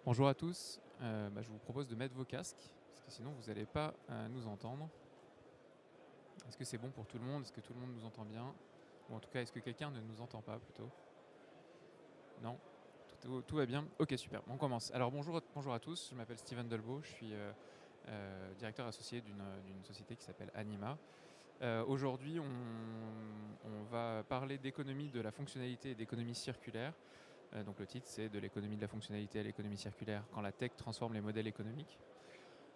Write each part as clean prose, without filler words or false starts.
Bonjour à tous. Je vous propose de mettre vos casques, parce que sinon vous n'allez pas nous entendre. Est-ce que c'est bon pour tout le monde? Est-ce que tout le monde nous entend bien? Ou en tout cas, est-ce que quelqu'un ne nous entend pas plutôt? Non? Tout va bien? Ok, super. On commence. Alors bonjour à tous, je m'appelle Steven Dolbeau, je suis directeur associé d'une société qui s'appelle Anima. Aujourd'hui, on va parler d'économie de la fonctionnalité et d'économie circulaire. Donc le titre, c'est de l'économie de la fonctionnalité à l'économie circulaire quand la tech transforme les modèles économiques.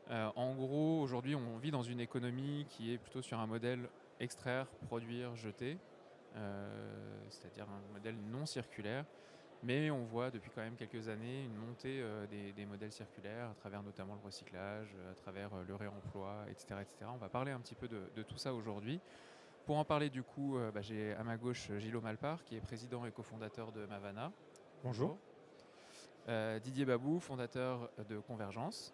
En gros, aujourd'hui, on vit dans une économie qui est plutôt sur un modèle extraire, produire, jeter, c'est-à-dire un modèle non circulaire. Mais on voit depuis quand même quelques années une montée des modèles circulaires à travers notamment le recyclage, à travers le réemploi, etc., etc. On va parler un petit peu de tout ça aujourd'hui. Pour en parler du coup, j'ai à ma gauche Gilles Malpart, qui est président et cofondateur de Mavana. Bonjour. Didier Babou, fondateur de Convergence.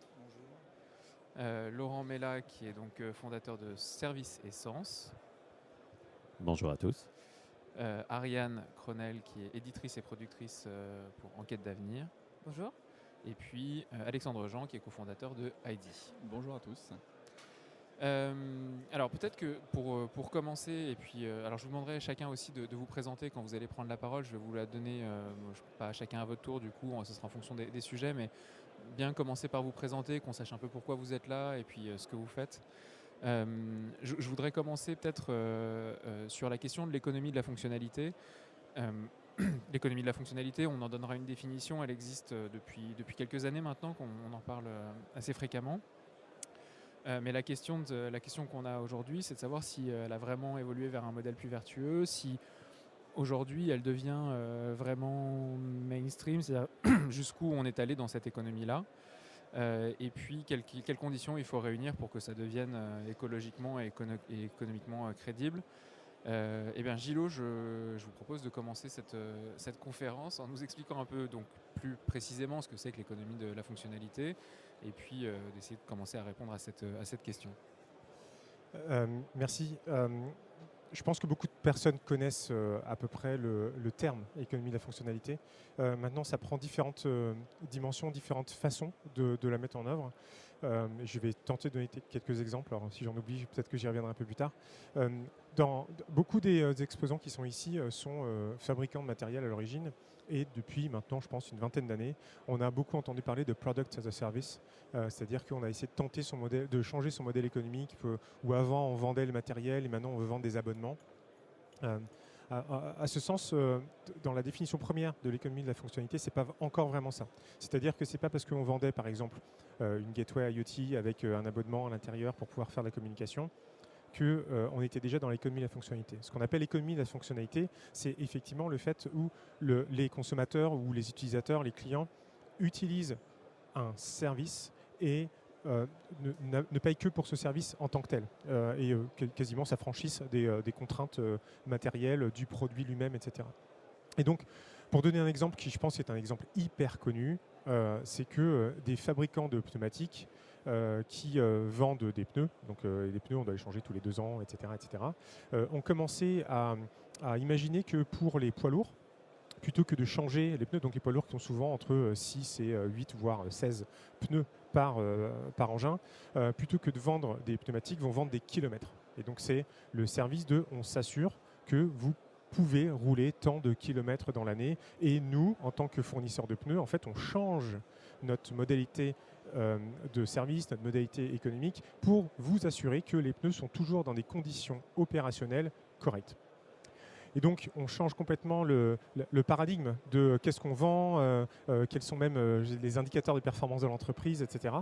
Laurent Mella, qui est donc fondateur de Service Essence. Bonjour à tous. Ariane Cronel, qui est éditrice et productrice pour Enquête d'avenir. Bonjour. Et puis Alexandre Jean, qui est cofondateur de ID. Bonjour à tous. Alors peut-être que pour commencer, et puis alors je vous demanderai chacun aussi de vous présenter quand vous allez prendre la parole. Je vais vous la donner, pas chacun à votre tour du coup, ce sera en fonction des sujets, mais bien commencer par vous présenter, qu'on sache un peu pourquoi vous êtes là et puis ce que vous faites. Je voudrais commencer peut-être sur la question de l'économie de la fonctionnalité. L'économie de la fonctionnalité, on en donnera une définition, elle existe depuis quelques années maintenant, qu'on en parle assez fréquemment. Mais la question qu'on a aujourd'hui, c'est de savoir si elle a vraiment évolué vers un modèle plus vertueux, si aujourd'hui elle devient vraiment mainstream, c'est-à-dire jusqu'où on est allé dans cette économie-là, et puis quelles conditions il faut réunir pour que ça devienne écologiquement et économiquement crédible. Gilot, je vous propose de commencer cette conférence en nous expliquant un peu donc, plus précisément ce que c'est que l'économie de la fonctionnalité et puis d'essayer de commencer à répondre à cette question. Merci. Je pense que beaucoup de personnes connaissent à peu près le terme économie de la fonctionnalité. Maintenant, ça prend différentes dimensions, différentes façons de la mettre en œuvre. Je vais tenter de donner quelques exemples. Alors, si j'en oublie, peut-être que j'y reviendrai un peu plus tard. Beaucoup des exposants qui sont ici sont fabricants de matériel à l'origine. Et depuis maintenant, je pense, une vingtaine d'années, on a beaucoup entendu parler de Product as a Service. C'est-à-dire qu'on a essayé de tenter de changer son modèle économique, où avant on vendait le matériel et maintenant on veut vendre des abonnements. À ce sens, dans la définition première de l'économie de la fonctionnalité, c'est pas encore vraiment ça. C'est-à-dire que c'est pas parce qu'on vendait par exemple une gateway IoT avec un abonnement à l'intérieur pour pouvoir faire de la communication qu'on était déjà dans l'économie de la fonctionnalité. Ce qu'on appelle l'économie de la fonctionnalité, c'est effectivement le fait où les consommateurs ou les utilisateurs, les clients, utilisent un service et ne paye que pour ce service en tant que tel et quasiment s'affranchissent des contraintes matérielles du produit lui-même, etc. Et donc, pour donner un exemple qui, je pense, est un exemple hyper connu, c'est que des fabricants de pneumatiques qui vendent des pneus, donc les pneus, on doit les changer tous les 2 ans, etc., ont commencé à imaginer que pour les poids lourds, plutôt que de changer les pneus, donc les poids lourds qui ont souvent entre 6 et 8, voire 16 pneus par engin, plutôt que de vendre des pneumatiques, vont vendre des kilomètres. Et donc c'est le service on s'assure que vous pouvez rouler tant de kilomètres dans l'année. Et nous, en tant que fournisseurs de pneus, en fait, on change notre modalité de service, notre modalité économique, pour vous assurer que les pneus sont toujours dans des conditions opérationnelles correctes. Et donc, on change complètement le paradigme de qu'est-ce qu'on vend, quels sont même les indicateurs de performance de l'entreprise, etc.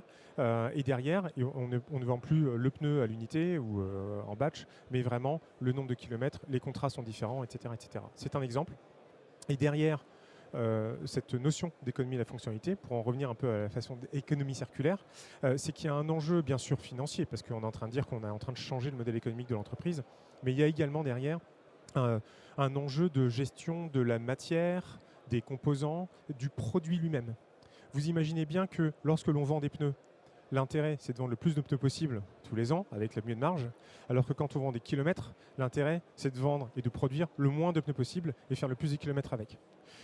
Et derrière, on ne vend plus le pneu à l'unité ou en batch, mais vraiment le nombre de kilomètres, les contrats sont différents, etc. etc. C'est un exemple. Et derrière cette notion d'économie de la fonctionnalité, pour en revenir un peu à la façon d'économie circulaire, c'est qu'il y a un enjeu bien sûr financier, parce qu'on est en train de dire qu'on est en train de changer le modèle économique de l'entreprise, mais il y a également derrière un enjeu de gestion de la matière, des composants, du produit lui-même. Vous imaginez bien que lorsque l'on vend des pneus, l'intérêt, c'est de vendre le plus de pneus possible tous les ans, avec la mieux de marge, alors que quand on vend des kilomètres, l'intérêt, c'est de vendre et de produire le moins de pneus possible et faire le plus de kilomètres avec.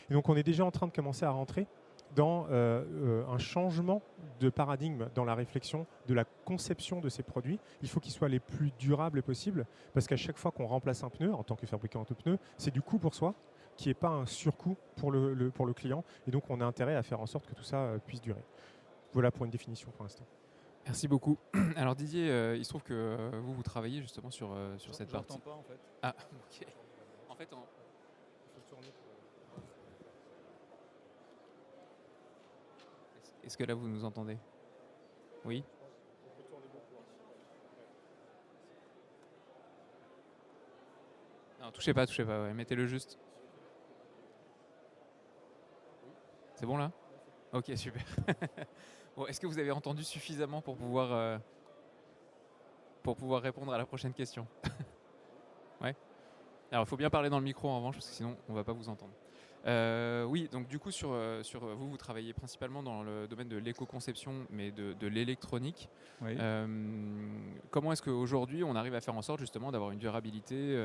Et donc on est déjà en train de commencer à rentrer dans un changement de paradigme dans la réflexion de la conception de ces produits. Il faut qu'ils soient les plus durables possibles, parce qu'à chaque fois qu'on remplace un pneu, en tant que fabricant de pneus, c'est du coût pour soi, qui n'est pas un surcoût pour le client. Et donc, on a intérêt à faire en sorte que tout ça puisse durer. Voilà pour une définition pour l'instant. Merci beaucoup. Alors Didier, il se trouve que vous travaillez justement sur cette partie. Pas, en fait. Ah, ok. En fait, est-ce que là vous nous entendez? Oui. Non, touchez pas, ouais. Mettez-le juste. C'est bon là? Ok, super. Bon, est-ce que vous avez entendu suffisamment pour pouvoir répondre à la prochaine question? Ouais. Alors, il faut bien parler dans le micro en revanche, parce que sinon, on ne va pas vous entendre. Oui, donc du coup, vous travaillez principalement dans le domaine de l'éco-conception, mais de l'électronique. Oui. Comment est-ce qu'aujourd'hui, on arrive à faire en sorte justement d'avoir une durabilité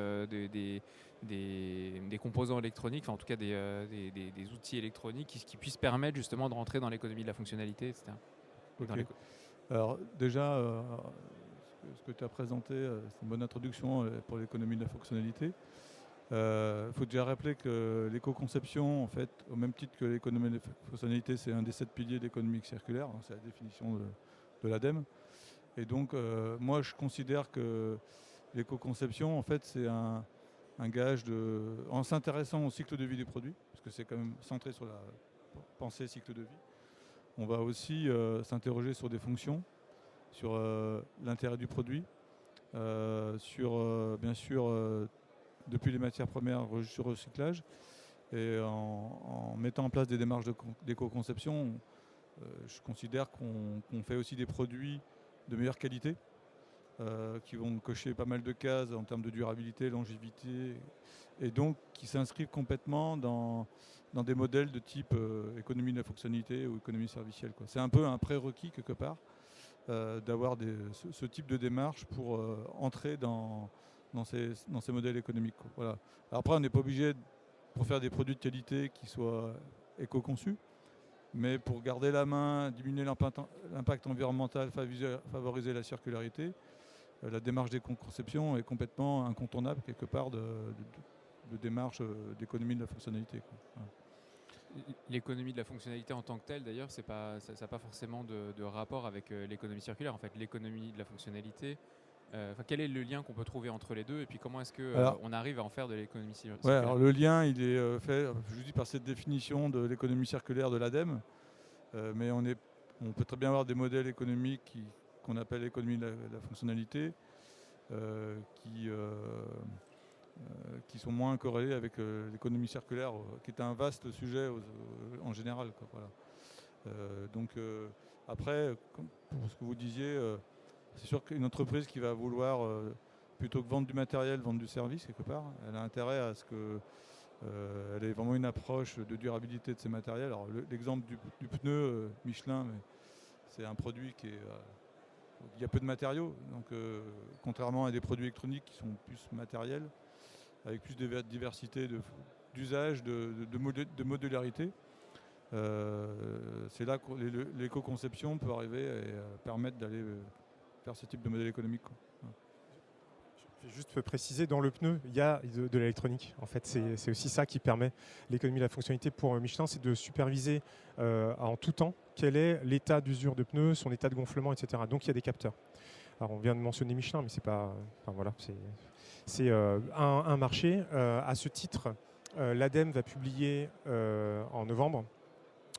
des composants électroniques, enfin en tout cas des outils électroniques qui puissent permettre justement de rentrer dans l'économie de la fonctionnalité, etc. Okay. Alors déjà, ce que tu as présenté, c'est une bonne introduction pour l'économie de la fonctionnalité. Il faut déjà rappeler que l'éco-conception, en fait, au même titre que l'économie de la fonctionnalité, c'est un des 7 piliers de l'économie circulaire, hein, c'est la définition de l'ADEME. Et donc, moi, je considère que l'éco-conception, en fait, c'est un gage en s'intéressant au cycle de vie du produit, parce que c'est quand même centré sur la pensée cycle de vie. On va aussi s'interroger sur des fonctions, sur l'intérêt du produit, sur, bien sûr, depuis les matières premières sur recyclage, et en mettant en place des démarches d'éco-conception, je considère qu'on fait aussi des produits de meilleure qualité, qui vont cocher pas mal de cases en termes de durabilité, longévité, et donc qui s'inscrivent complètement dans des modèles de type économie de la fonctionnalité ou économie servicielle, quoi. C'est un peu un prérequis quelque part d'avoir ce type de démarche pour entrer dans ces modèles économiques, quoi. Voilà. Alors après, on n'est pas obligé, pour faire des produits de qualité qui soient éco-conçus, mais pour garder la main, diminuer l'impact environnemental, favoriser la circularité, la démarche d'éco-conception est complètement incontournable quelque part de démarche d'économie de la fonctionnalité, quoi. Voilà. L'économie de la fonctionnalité en tant que telle, d'ailleurs, ça n'a pas forcément de rapport avec l'économie circulaire. En fait, l'économie de la fonctionnalité, quel est le lien qu'on peut trouver entre les deux, et puis comment est-ce qu'on arrive à en faire de l'économie circulaire? Ouais, alors le lien, il est fait, je vous dis, par cette définition de l'économie circulaire de l'ADEME, mais on peut très bien avoir des modèles économiques qu'on appelle l'économie de la fonctionnalité, qui sont moins corrélés avec l'économie circulaire, qui est un vaste sujet en général, quoi, voilà. Donc après, pour ce que vous disiez, c'est sûr qu'une entreprise qui va vouloir, plutôt que vendre du matériel, vendre du service quelque part, elle a intérêt à ce qu'elle ait vraiment une approche de durabilité de ses matériels. Alors l'exemple du pneu Michelin, c'est un produit il y a peu de matériaux, donc contrairement à des produits électroniques qui sont plus matériels, avec plus de diversité d'usage, de modularité. C'est là que l'éco-conception peut arriver et permettre d'aller faire ce type de modèle économique, quoi. Je vais juste préciser, dans le pneu, il y a de l'électronique. En fait, c'est aussi ça qui permet l'économie de la fonctionnalité pour Michelin, c'est de superviser en tout temps quel est l'état d'usure de pneus, son état de gonflement, etc. Donc il y a des capteurs. Alors on vient de mentionner Michelin, mais c'est pas, enfin, voilà, c'est un marché. À ce titre, l'ADEME va publier en novembre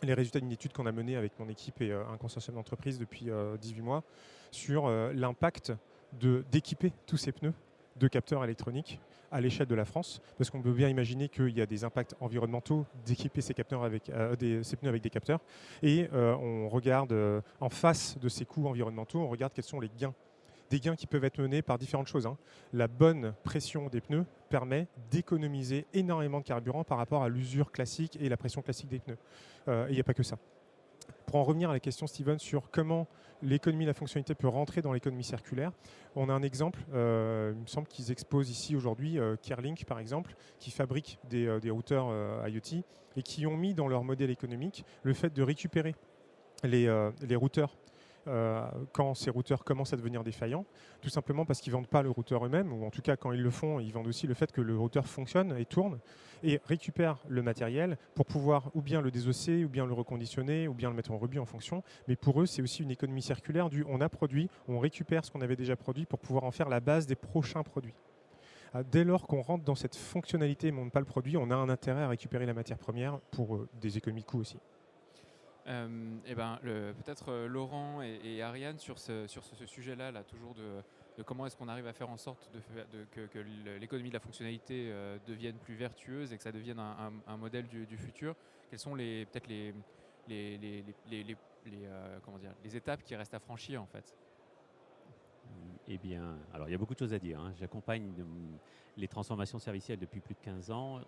les résultats d'une étude qu'on a menée avec mon équipe et un consortium d'entreprises depuis 18 mois sur l'impact d'équiper tous ces pneus de capteurs électroniques à l'échelle de la France, parce qu'on peut bien imaginer qu'il y a des impacts environnementaux d'équiper ces pneus avec des capteurs, et on regarde en face de ces coûts environnementaux, on regarde quels sont les gains. Des gains qui peuvent être menés par différentes choses, hein. La bonne pression des pneus permet d'économiser énormément de carburant par rapport à l'usure classique et la pression classique des pneus. Et il n'y a pas que ça. pour en revenir à la question, Steven, sur comment l'économie de la fonctionnalité peut rentrer dans l'économie circulaire, on a un exemple, il me semble qu'ils exposent ici aujourd'hui, Kerlink par exemple, qui fabrique des routeurs IoT et qui ont mis dans leur modèle économique le fait de récupérer les routeurs quand ces routeurs commencent à devenir défaillants, tout simplement parce qu'ils ne vendent pas le routeur eux-mêmes, ou en tout cas quand ils le font, ils vendent aussi le fait que le routeur fonctionne et tourne, et récupèrent le matériel pour pouvoir ou bien le désosser, ou bien le reconditionner, ou bien le mettre en rebut en fonction. Mais pour eux, c'est aussi une économie circulaire du on a produit, on récupère ce qu'on avait déjà produit pour pouvoir en faire la base des prochains produits. Dès lors qu'on rentre dans cette fonctionnalité et on ne monte pas le produit, on a un intérêt à récupérer la matière première pour des économies de coûts aussi. Peut-être Laurent et Ariane sur ce sujet-là, toujours de comment est-ce qu'on arrive à faire en sorte que l'économie de la fonctionnalité devienne plus vertueuse et que ça devienne un modèle du futur. Quelles sont peut-être les étapes qui restent à franchir en fait? Eh bien, alors il y a beaucoup de choses à dire. J'accompagne les transformations servicielles depuis plus de 15 ans.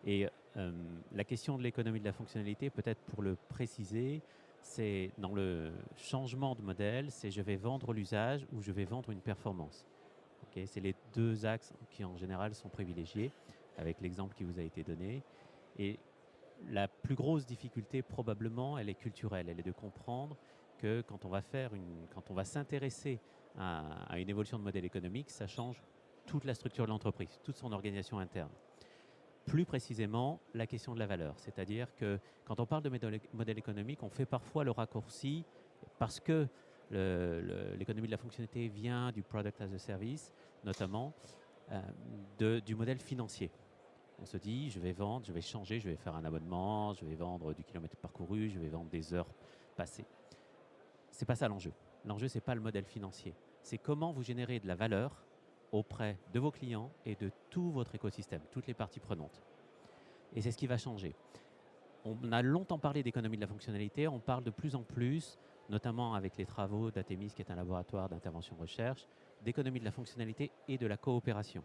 Et la question de l'économie de la fonctionnalité, peut-être pour le préciser, c'est dans le changement de modèle, c'est je vais vendre l'usage ou je vais vendre une performance. Okay, c'est les deux axes qui en général sont privilégiés, avec l'exemple qui vous a été donné. Et la plus grosse difficulté probablement, elle est culturelle. Elle est de comprendre que quand on va s'intéresser à une évolution de modèle économique, ça change toute la structure de l'entreprise, toute son organisation interne. Plus précisément, la question de la valeur. C'est-à-dire que quand on parle de modèle économique, on fait parfois le raccourci parce que l'économie de la fonctionnalité vient du product as a service, notamment du modèle financier. On se dit, je vais vendre, je vais changer, je vais faire un abonnement, je vais vendre du kilomètre parcouru, je vais vendre des heures passées. C'est pas ça l'enjeu. L'enjeu, c'est pas le modèle financier. C'est comment vous générez de la valeur auprès de vos clients et de tout votre écosystème, toutes les parties prenantes. Et c'est ce qui va changer. On a longtemps parlé d'économie de la fonctionnalité, on parle de plus en plus, notamment avec les travaux d'Atemis, qui est un laboratoire d'intervention recherche, d'économie de la fonctionnalité et de la coopération.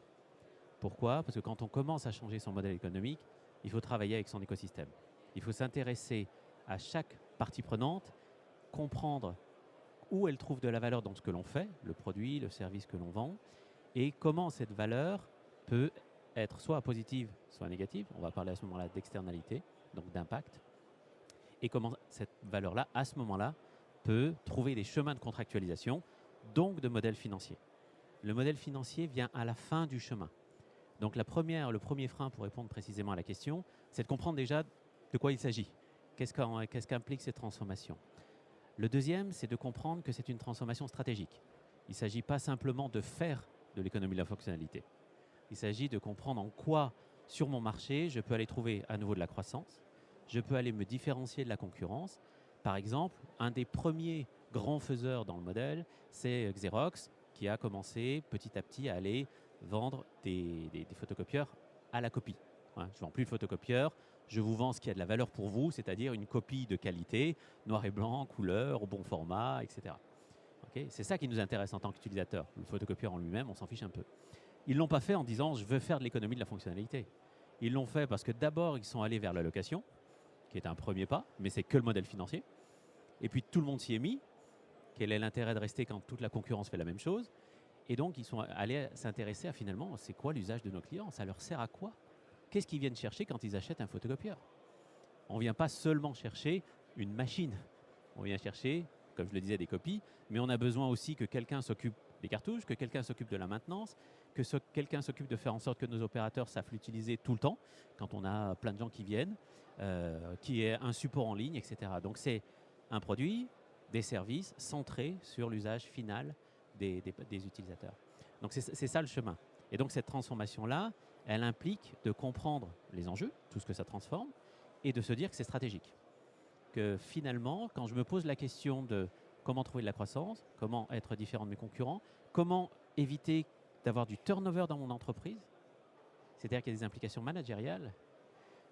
Pourquoi? Parce que quand on commence à changer son modèle économique, il faut travailler avec son écosystème. Il faut s'intéresser à chaque partie prenante, comprendre où elle trouve de la valeur dans ce que l'on fait, le produit, le service que l'on vend, et comment cette valeur peut être soit positive, soit négative. On va parler à ce moment-là d'externalité, donc d'impact. Et comment cette valeur-là, à ce moment-là, peut trouver des chemins de contractualisation, donc de modèle financier. Le modèle financier vient à la fin du chemin. Donc le premier frein pour répondre précisément à la question, c'est de comprendre déjà de quoi il s'agit. Qu'est-ce qu'implique cette transformation? Le deuxième, c'est de comprendre que c'est une transformation stratégique. Il ne s'agit pas simplement de faire de l'économie de la fonctionnalité. Il s'agit de comprendre en quoi, sur mon marché, je peux aller trouver à nouveau de la croissance, je peux aller me différencier de la concurrence. Par exemple, un des premiers grands faiseurs dans le modèle, c'est Xerox, qui a commencé petit à petit à aller vendre des photocopieurs à la copie. Je ne vends plus de photocopieurs, je vous vends ce qui a de la valeur pour vous, c'est-à-dire une copie de qualité, noir et blanc, couleur, au bon format, etc. Okay, c'est ça qui nous intéresse en tant qu'utilisateur. Le photocopieur en lui-même, on s'en fiche un peu. Ils ne l'ont pas fait en disant « je veux faire de l'économie de la fonctionnalité ». Ils l'ont fait parce que d'abord, ils sont allés vers la location, qui est un premier pas, mais c'est que le modèle financier. Et puis tout le monde s'y est mis. Quel est l'intérêt de rester quand toute la concurrence fait la même chose? Et donc, ils sont allés s'intéresser à finalement, c'est quoi l'usage de nos clients? Ça leur sert à quoi? Qu'est-ce qu'ils viennent chercher quand ils achètent un photocopieur? On ne vient pas seulement chercher une machine. On vient chercher, comme je le disais, des copies, mais on a besoin aussi que quelqu'un s'occupe des cartouches, que quelqu'un s'occupe de la maintenance, que quelqu'un s'occupe de faire en sorte que nos opérateurs savent l'utiliser tout le temps, quand on a plein de gens qui viennent, qui est un support en ligne, etc. Donc c'est un produit, des services centrés sur l'usage final des utilisateurs. Donc c'est ça le chemin. Et donc cette transformation-là, elle implique de comprendre les enjeux, tout ce que ça transforme, et de se dire que c'est stratégique. Que finalement, quand je me pose la question de comment trouver de la croissance, comment être différent de mes concurrents, comment éviter d'avoir du turnover dans mon entreprise, c'est-à-dire qu'il y a des implications managériales,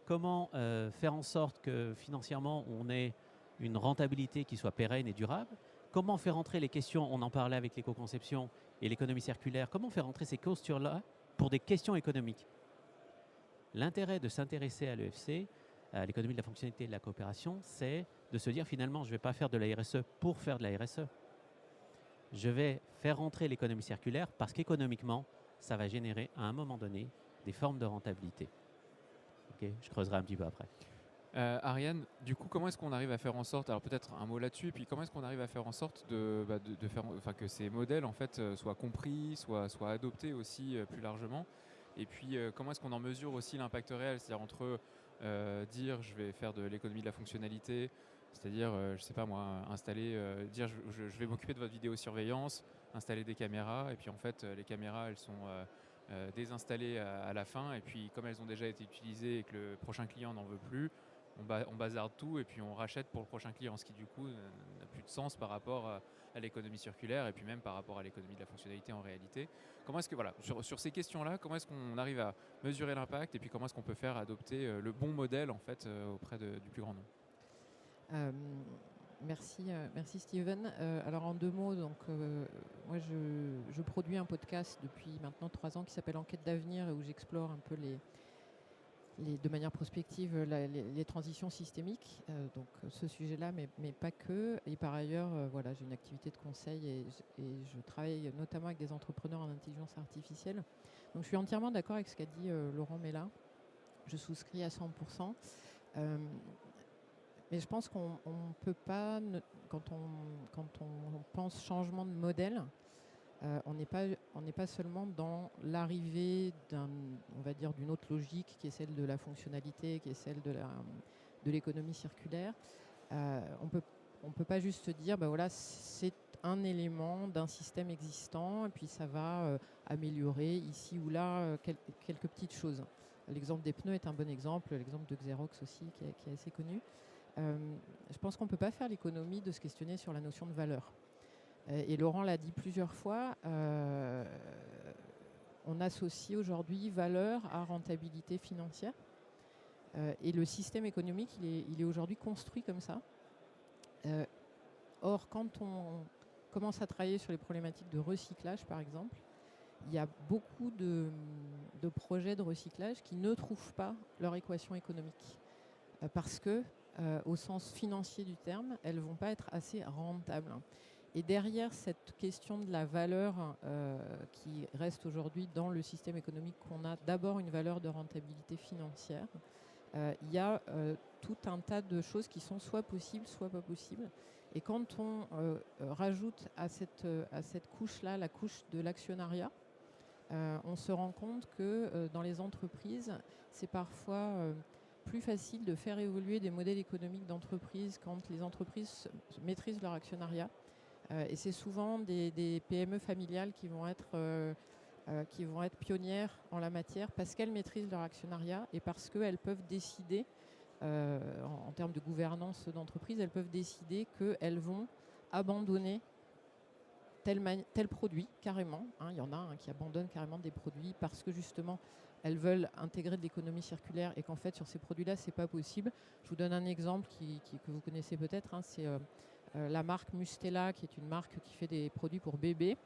comment faire en sorte que financièrement on ait une rentabilité qui soit pérenne et durable, comment faire entrer les questions, on en parlait avec l'éco-conception et l'économie circulaire, comment faire entrer ces postures-là pour des questions économiques. L'intérêt de s'intéresser à l'EFC, à l'économie de la fonctionnalité et de la coopération, c'est de se dire finalement, je ne vais pas faire de la RSE pour faire de la RSE. Je vais faire rentrer l'économie circulaire parce qu'économiquement, ça va générer à un moment donné des formes de rentabilité. Okay, je creuserai un petit peu après. Ariane, du coup, comment est-ce qu'on arrive à faire en sorte, alors peut-être un mot là-dessus, et puis comment est-ce qu'on arrive à faire en sorte de faire, enfin, que ces modèles en fait soient compris, soient adoptés aussi plus largement, et puis comment est-ce qu'on en mesure aussi l'impact réel, c'est-à-dire entre dire je vais faire de l'économie de la fonctionnalité, c'est-à-dire je sais pas moi, installer, dire je vais m'occuper de votre vidéosurveillance, installer des caméras, et puis en fait les caméras elles sont désinstallées à la fin, et puis comme elles ont déjà été utilisées et que le prochain client n'en veut plus, on bazarde tout et puis on rachète pour le prochain client, ce qui du coup n'a plus de sens par rapport à l'économie circulaire et puis même par rapport à l'économie de la fonctionnalité en réalité. Comment est-ce que, voilà, sur ces questions-là, comment est-ce qu'on arrive à mesurer l'impact et puis comment est-ce qu'on peut faire adopter le bon modèle en fait auprès du plus grand nombre? Merci Steven. Alors en 2 mots, donc, moi je produis un podcast depuis maintenant 3 ans qui s'appelle Enquête d'avenir, où j'explore un peu de manière prospective les transitions systémiques, donc ce sujet-là, mais pas que. Et par ailleurs, voilà, j'ai une activité de conseil et je travaille notamment avec des entrepreneurs en intelligence artificielle. Donc je suis entièrement d'accord avec ce qu'a dit Laurent Mella. Je souscris à 100%. Mais je pense qu'on ne peut pas, quand on pense changement de modèle, on n'est pas seulement dans l'arrivée on va dire, d'une autre logique qui est celle de la fonctionnalité, qui est celle de l'économie circulaire. On peut pas juste se dire, voilà, c'est un élément d'un système existant et puis ça va améliorer ici ou là quelques petites choses. L'exemple des pneus est un bon exemple, l'exemple de Xerox aussi qui est assez connu. Je pense qu'on ne peut pas faire l'économie de se questionner sur la notion de valeur. Et Laurent l'a dit plusieurs fois, on associe aujourd'hui valeur à rentabilité financière. Et le système économique, il est aujourd'hui construit comme ça. Or, quand on commence à travailler sur les problématiques de recyclage, par exemple, il y a beaucoup de projets de recyclage qui ne trouvent pas leur équation économique. Parce que, au sens financier du terme, elles ne vont pas être assez rentables. Et derrière cette question de la valeur qui reste aujourd'hui dans le système économique qu'on a, d'abord une valeur de rentabilité financière, il y a tout un tas de choses qui sont soit possibles, soit pas possibles. Et quand on rajoute à cette couche-là, la couche de l'actionnariat, on se rend compte que dans les entreprises, c'est parfois plus facile de faire évoluer des modèles économiques d'entreprise quand les entreprises maîtrisent leur actionnariat. Et c'est souvent des PME familiales qui vont être pionnières en la matière parce qu'elles maîtrisent leur actionnariat et parce qu'elles peuvent décider, en termes de gouvernance d'entreprise, elles peuvent décider qu'elles vont abandonner tel produit carrément. Il y en a qui abandonnent carrément des produits parce que justement elles veulent intégrer de l'économie circulaire et qu'en fait sur ces produits-là c'est pas possible. Je vous donne un exemple que vous connaissez peut-être, c'est la marque Mustela, qui est une marque qui fait des produits pour bébés.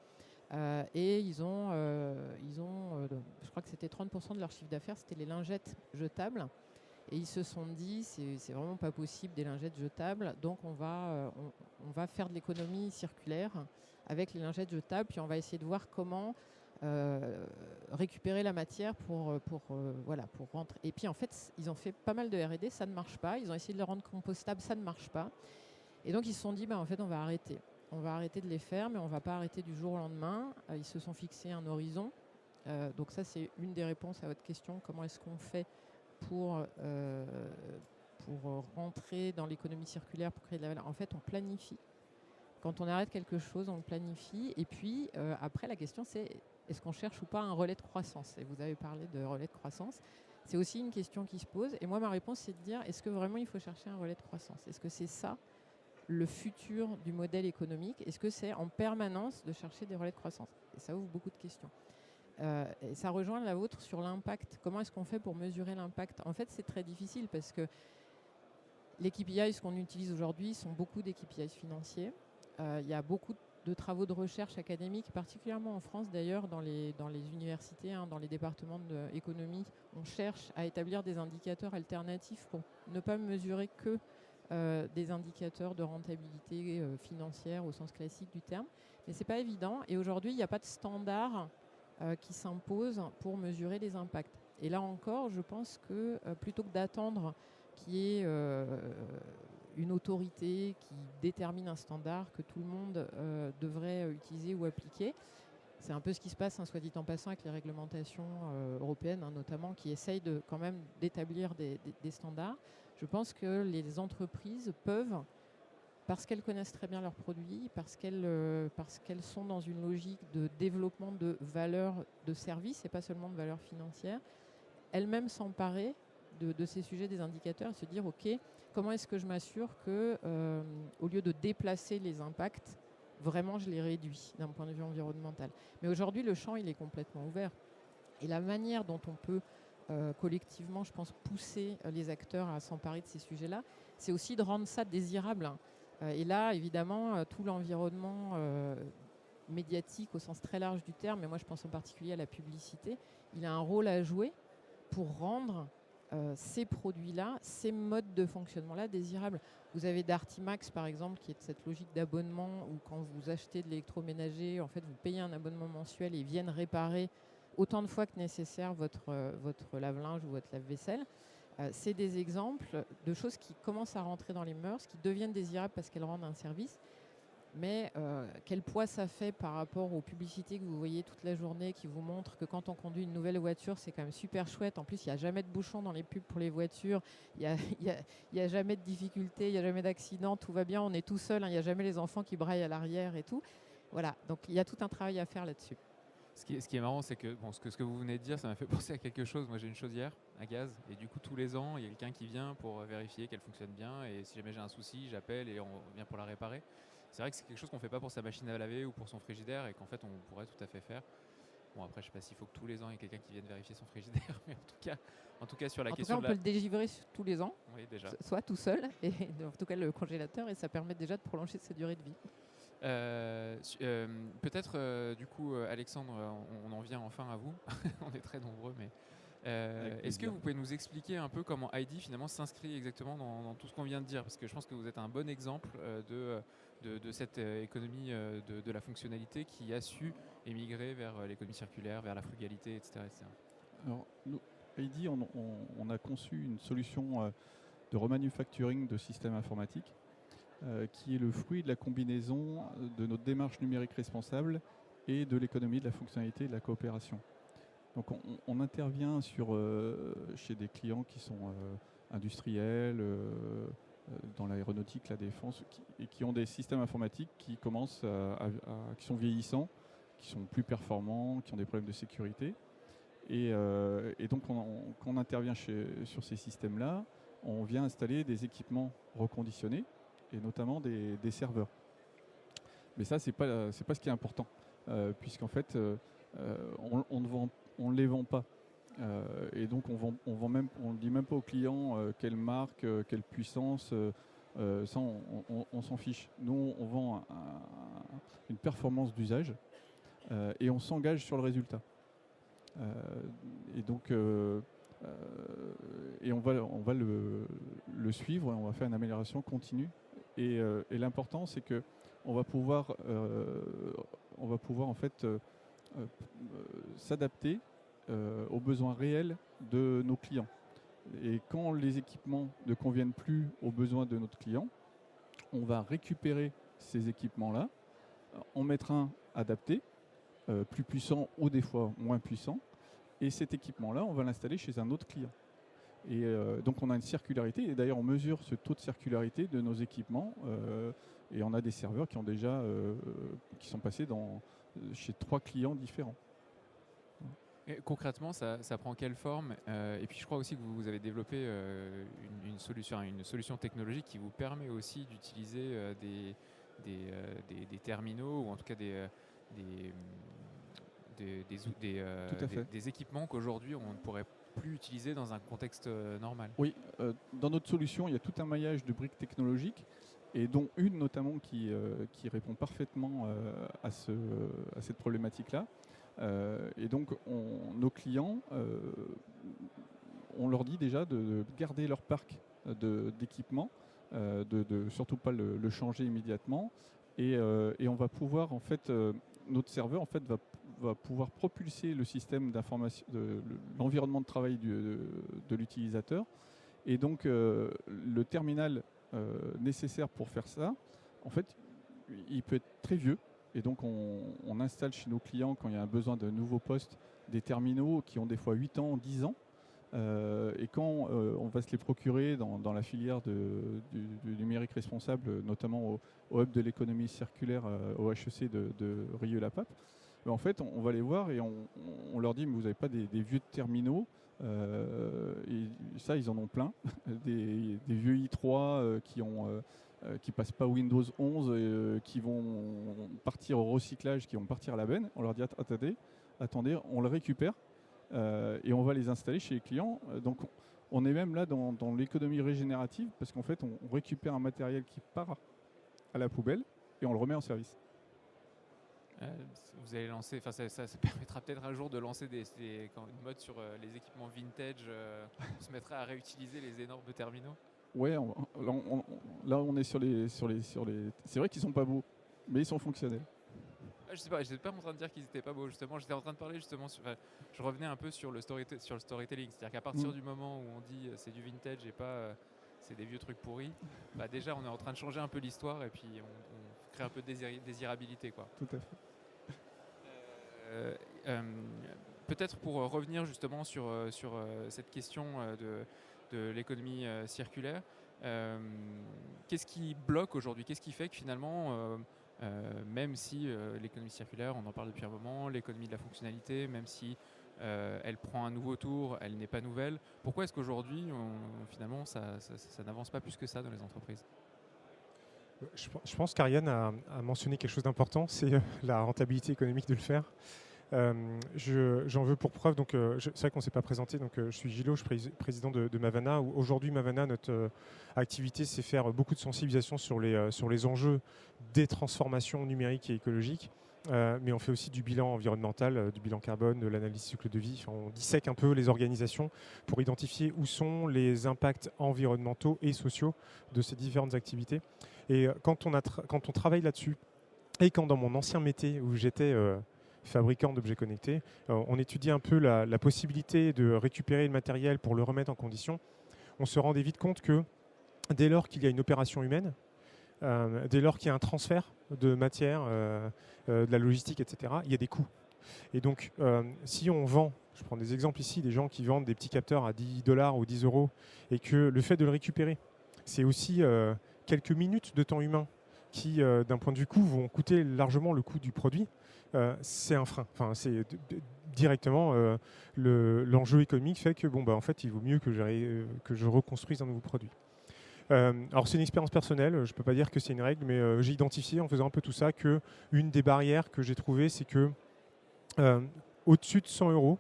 Et ils ont je crois que c'était 30% de leur chiffre d'affaires, c'était les lingettes jetables. Et ils se sont dit, c'est vraiment pas possible des lingettes jetables, donc on va faire de l'économie circulaire avec les lingettes jetables, puis on va essayer de voir comment récupérer la matière pour rentrer. Et puis en fait, ils ont fait pas mal de R&D, ça ne marche pas. Ils ont essayé de le rendre compostable, ça ne marche pas. Et donc ils se sont dit, en fait, on va arrêter. On va arrêter de les faire, mais on ne va pas arrêter du jour au lendemain. Ils se sont fixés un horizon. Donc ça, c'est une des réponses à votre question. Comment est-ce qu'on fait pour rentrer dans l'économie circulaire, pour créer de la valeur? En fait, on planifie. Quand on arrête quelque chose, on le planifie. Et puis, après, la question, c'est est-ce qu'on cherche ou pas un relais de croissance? Et vous avez parlé de relais de croissance. C'est aussi une question qui se pose. Et moi, ma réponse, c'est de dire, est-ce que vraiment il faut chercher un relais de croissance? Est-ce que c'est ça le futur du modèle économique? Est-ce que c'est en permanence de chercher des relais de croissance? Et ça ouvre beaucoup de questions. Et ça rejoint la vôtre sur l'impact. Comment est-ce qu'on fait pour mesurer l'impact? En fait, c'est très difficile parce que les KPIs qu'on utilise aujourd'hui sont beaucoup des KPIs financiers. Il y a beaucoup de travaux de recherche académique, particulièrement en France d'ailleurs, dans les universités, dans les départements d'économie. On cherche à établir des indicateurs alternatifs pour ne pas mesurer que des indicateurs de rentabilité financière au sens classique du terme, mais c'est pas évident. Et aujourd'hui, il n'y a pas de standard qui s'impose pour mesurer les impacts. Et là encore, je pense que plutôt que d'attendre qu'il y ait une autorité qui détermine un standard que tout le monde devrait utiliser ou appliquer, c'est un peu ce qui se passe, soit dit en passant, avec les réglementations européennes, notamment, qui essayent quand même d'établir des standards. Je pense que les entreprises peuvent, parce qu'elles connaissent très bien leurs produits, parce qu'elles sont dans une logique de développement de valeur de service et pas seulement de valeur financière, elles-mêmes s'emparer de ces sujets, des indicateurs, et se dire, OK, comment est-ce que je m'assure que, au lieu de déplacer les impacts, vraiment je les réduis d'un point de vue environnemental. Mais aujourd'hui, le champ, il est complètement ouvert. Et la manière dont on peut collectivement, je pense, pousser les acteurs à s'emparer de ces sujets-là, c'est aussi de rendre ça désirable. Et là, évidemment, tout l'environnement médiatique au sens très large du terme, mais moi je pense en particulier à la publicité, il a un rôle à jouer pour rendre ces produits-là, ces modes de fonctionnement-là désirables. Vous avez Dartimax, par exemple, qui est de cette logique d'abonnement où quand vous achetez de l'électroménager, en fait, vous payez un abonnement mensuel et ils viennent réparer autant de fois que nécessaire votre lave-linge ou votre lave-vaisselle. C'est des exemples de choses qui commencent à rentrer dans les mœurs, qui deviennent désirables parce qu'elles rendent un service. Mais quel poids ça fait par rapport aux publicités que vous voyez toute la journée qui vous montrent que quand on conduit une nouvelle voiture, c'est quand même super chouette. En plus, il n'y a jamais de bouchons dans les pubs pour les voitures. Il n'y a jamais de difficultés, il n'y a jamais d'accident. Tout va bien, on est tout seul. Il n'y a jamais les enfants qui braillent à l'arrière et tout. Voilà, donc il y a tout un travail à faire là-dessus. Ce qui est marrant, c'est que ce que vous venez de dire, ça m'a fait penser à quelque chose. Moi, j'ai une chaudière à gaz et du coup, tous les ans, il y a quelqu'un qui vient pour vérifier qu'elle fonctionne bien. Et si jamais j'ai un souci, j'appelle et on vient pour la réparer. C'est vrai que c'est quelque chose qu'on ne fait pas pour sa machine à laver ou pour son frigidaire et qu'en fait, on pourrait tout à fait faire. Bon, après, je ne sais pas s'il faut que tous les ans, il y ait quelqu'un qui vienne vérifier son frigidaire, mais en tout cas sur la question on peut le dégivrer tous les ans, oui, déjà. Soit tout seul, et en tout cas le congélateur, et ça permet déjà de prolonger sa durée de vie. Peut-être, du coup, Alexandre, on en vient enfin à vous. On est très nombreux, mais est-ce que vous pouvez nous expliquer un peu comment Heidi finalement s'inscrit exactement dans tout ce qu'on vient de dire? Parce que je pense que vous êtes un bon exemple de cette économie de la fonctionnalité qui a su émigrer vers l'économie circulaire, vers la frugalité, etc. Alors, nous, Heidi, on a conçu une solution de remanufacturing de systèmes informatiques qui est le fruit de la combinaison de notre démarche numérique responsable et de l'économie de la fonctionnalité et de la coopération. Donc on intervient chez des clients qui sont industriels, dans l'aéronautique, la défense, et qui ont des systèmes informatiques qui commencent qui sont vieillissants, qui sont plus performants, qui ont des problèmes de sécurité. Et donc quand on intervient sur ces systèmes-là, on vient installer des équipements reconditionnés, et notamment des serveurs. Mais ça, c'est pas ce qui est important, puisqu'en fait, on ne les vend pas. Et donc, on ne dit même pas aux clients quelle marque, quelle puissance, ça, on s'en fiche. Nous, on vend une performance d'usage et on s'engage sur le résultat. Et donc, et on va le suivre, on va faire une amélioration continue. Et l'important, c'est que on va pouvoir en fait s'adapter aux besoins réels de nos clients. Et quand les équipements ne conviennent plus aux besoins de notre client, on va récupérer ces équipements-là, en mettre un adapté, plus puissant ou des fois moins puissant, et cet équipement-là, on va l'installer chez un autre client. Et donc on a une circularité, et d'ailleurs on mesure ce taux de circularité de nos équipements, et on a des serveurs qui sont passés chez 3 clients différents. Et concrètement, ça prend quelle forme? Et puis je crois aussi que vous avez développé une solution technologique qui vous permet aussi d'utiliser des terminaux, ou en tout cas des équipements qu'aujourd'hui on ne pourrait plus utiliser dans un contexte normal. Oui, dans notre solution, il y a tout un maillage de briques technologiques, et dont une notamment qui répond parfaitement à cette problématique-là. Et donc, nos clients, on leur dit déjà de garder leur parc d'équipements, de surtout pas le changer immédiatement. Et on va pouvoir, en fait, notre serveur en fait, va pouvoir propulser le système d'information, l'environnement de travail de l'utilisateur. Et donc, le terminal nécessaire pour faire ça, en fait, il peut être très vieux. Et donc, on installe chez nos clients, quand il y a un besoin de nouveaux postes, des terminaux qui ont des fois 8 ans, 10 ans. Et quand on va se les procurer dans la filière du numérique responsable, notamment au hub de l'économie circulaire au HEC de Rieux-la-Pape, en fait, on va les voir et on leur dit, mais vous n'avez pas des vieux terminaux. Et ça, ils en ont plein. des vieux i3 qui passent pas Windows 11, qui vont partir au recyclage, qui vont partir à la benne. On leur dit, attendez, on le récupère. Et on va les installer chez les clients. Donc on est même là dans l'économie régénérative parce qu'en fait on récupère un matériel qui part à la poubelle et on le remet en service. Vous allez lancer, ça permettra peut-être un jour de lancer une mode sur les équipements vintage, on se mettrait à réutiliser les énormes terminaux. Ouais, là on est sur les. C'est vrai qu'ils sont pas beaux, mais ils sont fonctionnels. Je sais pas, j'étais pas en train de dire qu'ils étaient pas beaux justement. J'étais en train de parler justement je revenais un peu sur le storytelling, c'est-à-dire qu'à partir du moment où on dit c'est du vintage et pas c'est des vieux trucs pourris, bah déjà on est en train de changer un peu l'histoire et puis on crée un peu de désirabilité quoi. Tout à fait. Peut-être pour revenir justement sur cette question de l'économie circulaire, qu'est-ce qui bloque aujourd'hui? Qu'est-ce qui fait que finalement même si l'économie circulaire, on en parle depuis un moment, l'économie de la fonctionnalité, même si elle prend un nouveau tour, elle n'est pas nouvelle, pourquoi est-ce qu'aujourd'hui, finalement, ça n'avance pas plus que ça dans les entreprises? Je pense qu'Ariane a mentionné quelque chose d'important, c'est la rentabilité économique de le faire. J'en veux pour preuve, donc c'est vrai qu'on ne s'est pas présenté, donc je suis Gilot, je suis président de Mavana. Aujourd'hui, Mavana, notre activité, c'est faire beaucoup de sensibilisation sur les enjeux des transformations numériques et écologiques, mais on fait aussi du bilan environnemental, du bilan carbone, de l'analyse cycle de vie. Enfin, on dissèque un peu les organisations pour identifier où sont les impacts environnementaux et sociaux de ces différentes activités. Et quand on travaille là-dessus, et quand dans mon ancien métier où j'étais fabricant d'objets connectés, on étudie un peu la possibilité de récupérer le matériel pour le remettre en condition. On se rendait vite compte que dès lors qu'il y a une opération humaine, dès lors qu'il y a un transfert de matière, de la logistique, etc., il y a des coûts. Et donc, si on vend, je prends des exemples ici, des gens qui vendent des petits capteurs à $10 ou 10 €, et que le fait de le récupérer, c'est aussi quelques minutes de temps humain qui, d'un point de vue coût, vont coûter largement le coût du produit, c'est un frein. Enfin, c'est directement l'enjeu économique fait que en fait, il vaut mieux que je reconstruise un nouveau produit. Alors c'est une expérience personnelle, je ne peux pas dire que c'est une règle, mais j'ai identifié en faisant un peu tout ça qu'une des barrières que j'ai trouvées, c'est que au-dessus de 100 €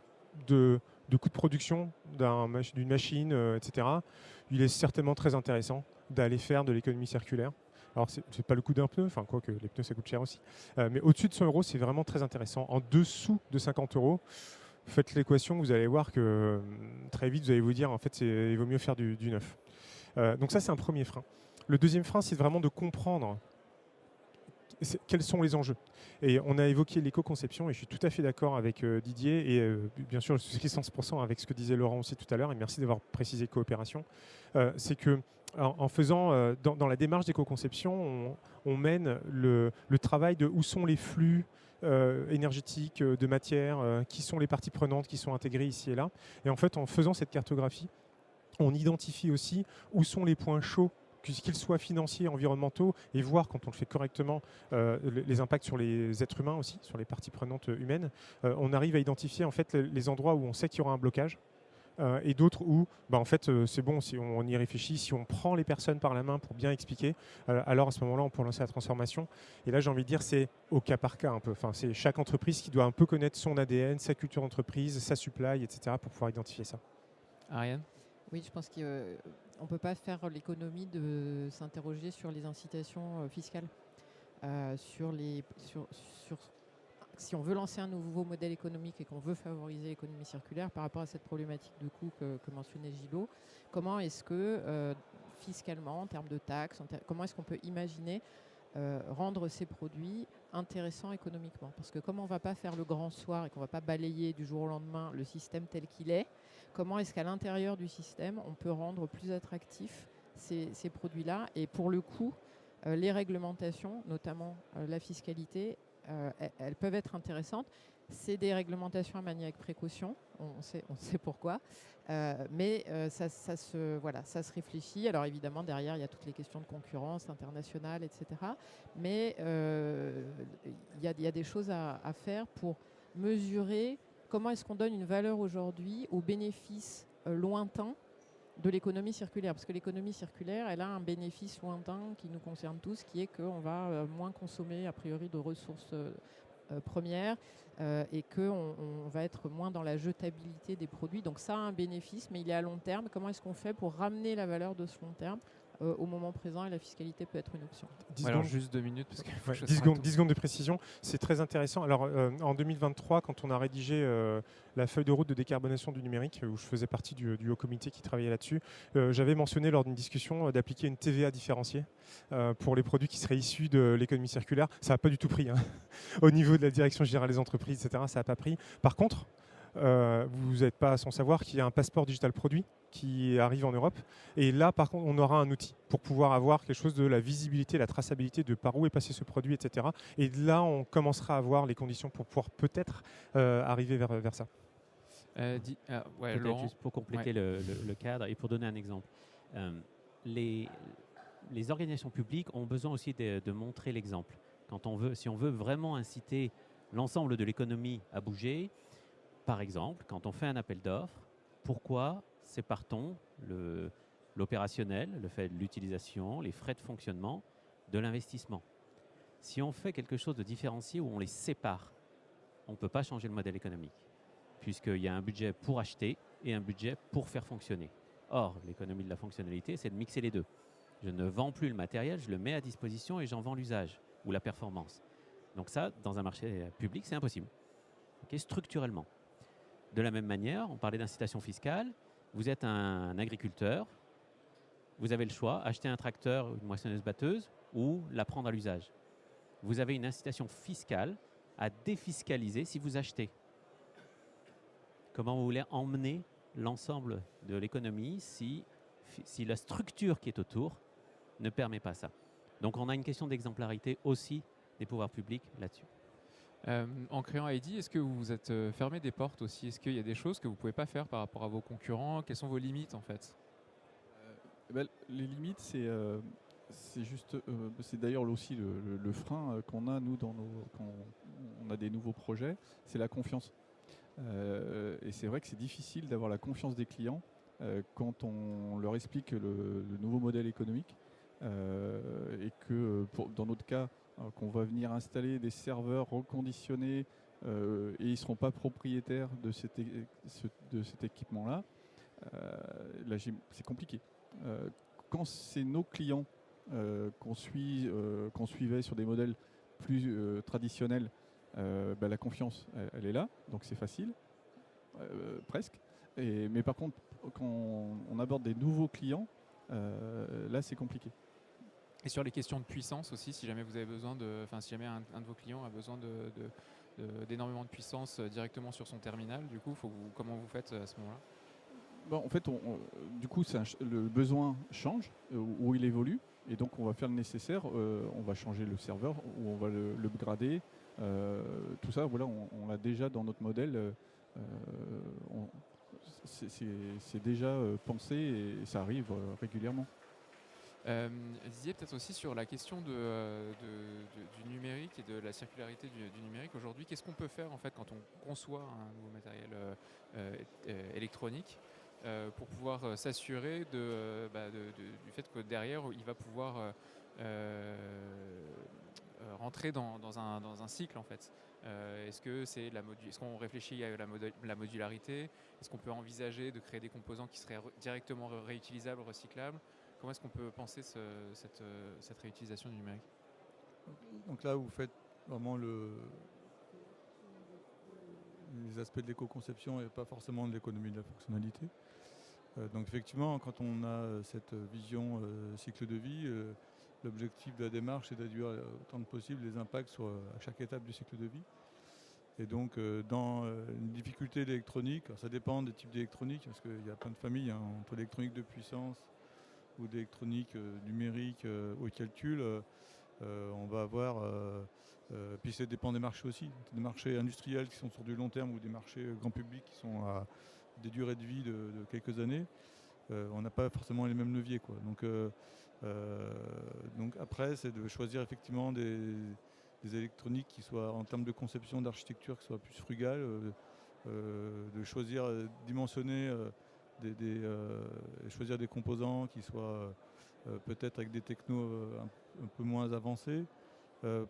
de coût de production d'une machine, etc., il est certainement très intéressant d'aller faire de l'économie circulaire. Alors, ce n'est pas le coût d'un pneu, enfin, quoique les pneus, ça coûte cher aussi. Mais au-dessus de 100 €, c'est vraiment très intéressant. En dessous de 50 €, faites l'équation, vous allez voir que très vite, vous allez vous dire, en fait, il vaut mieux faire du neuf. Donc ça, c'est un premier frein. Le deuxième frein, c'est vraiment de comprendre quels sont les enjeux. Et on a évoqué l'éco-conception, et je suis tout à fait d'accord avec Didier, et bien sûr, je suis 100% avec ce que disait Laurent aussi tout à l'heure, et merci d'avoir précisé coopération. C'est que en faisant, dans la démarche d'éco-conception, on mène le travail de où sont les flux énergétiques, de matière, qui sont les parties prenantes qui sont intégrées ici et là. Et en fait, en faisant cette cartographie, on identifie aussi où sont les points chauds, qu'ils soient financiers, environnementaux, et voir, quand on le fait correctement, les impacts sur les êtres humains aussi, sur les parties prenantes humaines. On arrive à identifier en fait les endroits où on sait qu'il y aura un blocage, et d'autres où en fait, c'est bon, si on y réfléchit, si on prend les personnes par la main pour bien expliquer, alors à ce moment-là, on peut lancer la transformation. Et là, j'ai envie de dire, c'est au cas par cas un peu. Enfin, c'est chaque entreprise qui doit un peu connaître son ADN, sa culture d'entreprise, sa supply, etc., pour pouvoir identifier ça. Ariane ? Oui, je pense qu'on ne peut pas faire l'économie de s'interroger sur les incitations fiscales, si on veut lancer un nouveau modèle économique et qu'on veut favoriser l'économie circulaire par rapport à cette problématique de coût que mentionnait Gilot. Comment est-ce que fiscalement, en termes de taxes, comment est-ce qu'on peut imaginer rendre ces produits intéressants économiquement. Parce que comme on ne va pas faire le grand soir et qu'on ne va pas balayer du jour au lendemain le système tel qu'il est, comment est-ce qu'à l'intérieur du système, on peut rendre plus attractifs ces produits-là. Et pour le coup, les réglementations, notamment la fiscalité, elles peuvent être intéressantes. C'est des réglementations à manier avec précaution, on sait pourquoi, mais ça se réfléchit. Alors évidemment, derrière, il y a toutes les questions de concurrence internationale, etc. Mais il y a des choses à faire pour mesurer comment est-ce qu'on donne une valeur aujourd'hui aux bénéfices lointains de l'économie circulaire. Parce que l'économie circulaire, elle a un bénéfice lointain qui nous concerne tous, qui est qu'on va moins consommer a priori de ressources premières et qu'on va être moins dans la jetabilité des produits. Donc ça a un bénéfice, mais il est à long terme. Comment est-ce qu'on fait pour ramener la valeur de ce long terme au moment présent, et la fiscalité peut être une option. Alors juste 2 minutes, parce que 10 secondes de précision, c'est très intéressant. Alors en 2023, quand on a rédigé la feuille de route de décarbonation du numérique, où je faisais partie du haut comité qui travaillait là-dessus, j'avais mentionné lors d'une discussion d'appliquer une TVA différenciée pour les produits qui seraient issus de l'économie circulaire. Ça n'a pas du tout pris. Hein. Au niveau de la direction générale des entreprises, etc., ça n'a pas pris. Par contre, vous n'êtes pas sans savoir qu'il y a un passeport digital produit qui arrive en Europe. Et là, par contre, on aura un outil pour pouvoir avoir quelque chose de la visibilité, la traçabilité de par où est passé ce produit, etc. Et là, on commencera à avoir les conditions pour pouvoir peut-être arriver vers ça. Juste pour compléter le cadre et pour donner un exemple. Les organisations publiques ont besoin aussi de montrer l'exemple. Si on veut vraiment inciter l'ensemble de l'économie à bouger, par exemple, quand on fait un appel d'offres, pourquoi sépare-t-on l'opérationnel, le fait de l'utilisation, les frais de fonctionnement, de l'investissement? Si on fait quelque chose de différencié où on les sépare, on ne peut pas changer le modèle économique, puisqu'il y a un budget pour acheter et un budget pour faire fonctionner. Or, l'économie de la fonctionnalité, c'est de mixer les deux. Je ne vends plus le matériel, je le mets à disposition et j'en vends l'usage ou la performance. Donc ça, dans un marché public, c'est impossible. Okay, structurellement. De la même manière, on parlait d'incitation fiscale. Vous êtes un agriculteur, vous avez le choix, acheter un tracteur, une moissonneuse-batteuse ou la prendre à l'usage. Vous avez une incitation fiscale à défiscaliser si vous achetez. Comment vous voulez emmener l'ensemble de l'économie si la structure qui est autour ne permet pas ça? Donc on a une question d'exemplarité aussi des pouvoirs publics là-dessus. En créant ID, est-ce que vous vous êtes fermé des portes aussi? Est-ce qu'il y a des choses que vous ne pouvez pas faire par rapport à vos concurrents? Quelles sont vos limites en fait? Les limites, c'est juste, c'est d'ailleurs aussi le frein qu'on a nous quand on a des nouveaux projets, c'est la confiance. Et c'est vrai que c'est difficile d'avoir la confiance des clients quand on leur explique le nouveau modèle économique et que dans notre cas, qu'on va venir installer des serveurs reconditionnés et ils ne seront pas propriétaires de cet équipement-là, là c'est compliqué. Quand c'est nos clients qu'on suivait sur des modèles plus traditionnels, la confiance, elle est là, donc c'est facile, presque. Mais par contre, quand on aborde des nouveaux clients, là c'est compliqué. Et sur les questions de puissance aussi, si jamais vous avez besoin si jamais un de vos clients a besoin d'énormément de puissance directement sur son terminal, du coup, comment vous faites à ce moment-là? En fait, du coup, le besoin change où il évolue, et donc on va faire le nécessaire. On va changer le serveur ou on va le upgrader. Tout ça, voilà, on l'a déjà dans notre modèle. C'est déjà pensé et ça arrive régulièrement. Disiez peut-être aussi sur la question du numérique et de la circularité du numérique aujourd'hui. Qu'est-ce qu'on peut faire en fait quand on conçoit un nouveau matériel électronique pour pouvoir s'assurer du fait que derrière il va pouvoir rentrer dans un cycle en fait. Est-ce qu'on réfléchit à la modularité? Est-ce qu'on peut envisager de créer des composants qui seraient directement réutilisables, recyclables? Comment est-ce qu'on peut penser cette réutilisation du numérique? Donc là, vous faites vraiment les aspects de l'éco-conception et pas forcément de l'économie de la fonctionnalité. Donc effectivement, quand on a cette vision cycle de vie, l'objectif de la démarche, c'est d'adduire autant que possible les impacts à chaque étape du cycle de vie. Et donc, dans une difficulté d'électronique, ça dépend des types d'électronique, parce qu'il y a plein de familles, entre l'électronique de puissance ou d'électronique numérique au calcul, on va avoir, puis ça dépend des marchés aussi, des marchés industriels qui sont sur du long terme ou des marchés grand public qui sont à des durées de vie de quelques années. On n'a pas forcément les mêmes leviers, quoi. Donc après, c'est de choisir effectivement des électroniques qui soient, en termes de conception d'architecture, qui soient plus frugales, de choisir, dimensionner, choisir des composants qui soient peut-être avec des technos un peu moins avancés.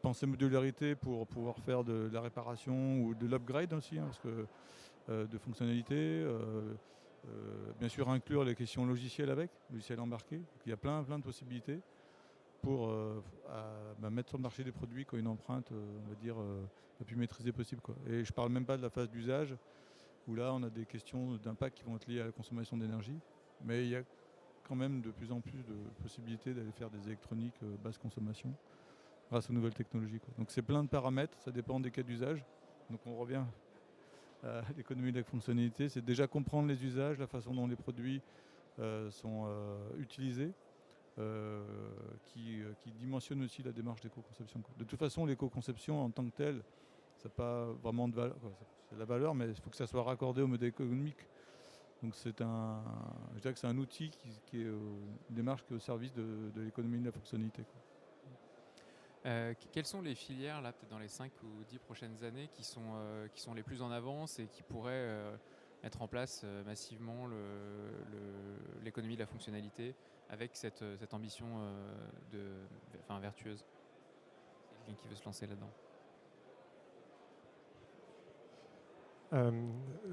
Penser modularité pour pouvoir faire de la réparation ou de l'upgrade aussi, parce que de fonctionnalités. Bien sûr, inclure les questions logicielles logiciels embarqués. Donc, il y a plein de possibilités pour mettre sur le marché des produits qui ont une empreinte, on va dire, la plus maîtrisée possible, quoi. Et je ne parle même pas de la phase d'usage, où là, on a des questions d'impact qui vont être liées à la consommation d'énergie. Mais il y a quand même de plus en plus de possibilités d'aller faire des électroniques basse consommation grâce aux nouvelles technologies, quoi. Donc c'est plein de paramètres, ça dépend des cas d'usage. Donc on revient à l'économie de la fonctionnalité, c'est déjà comprendre les usages, la façon dont les produits sont utilisés, qui dimensionne aussi la démarche d'éco-conception, quoi. De toute façon, l'éco-conception en tant que telle, ça n'a pas vraiment de valeur, quoi. C'est de la valeur, mais il faut que ça soit raccordé au modèle économique. Donc je dirais que c'est un outil qui est une démarche qui est au service de l'économie de la fonctionnalité, quoi. Quelles sont les filières, là, peut-être dans les 5 ou 10 prochaines années, qui sont les plus en avance et qui pourraient mettre en place massivement l'économie de la fonctionnalité avec cette ambition vertueuse? Quelqu'un qui veut se lancer là-dedans?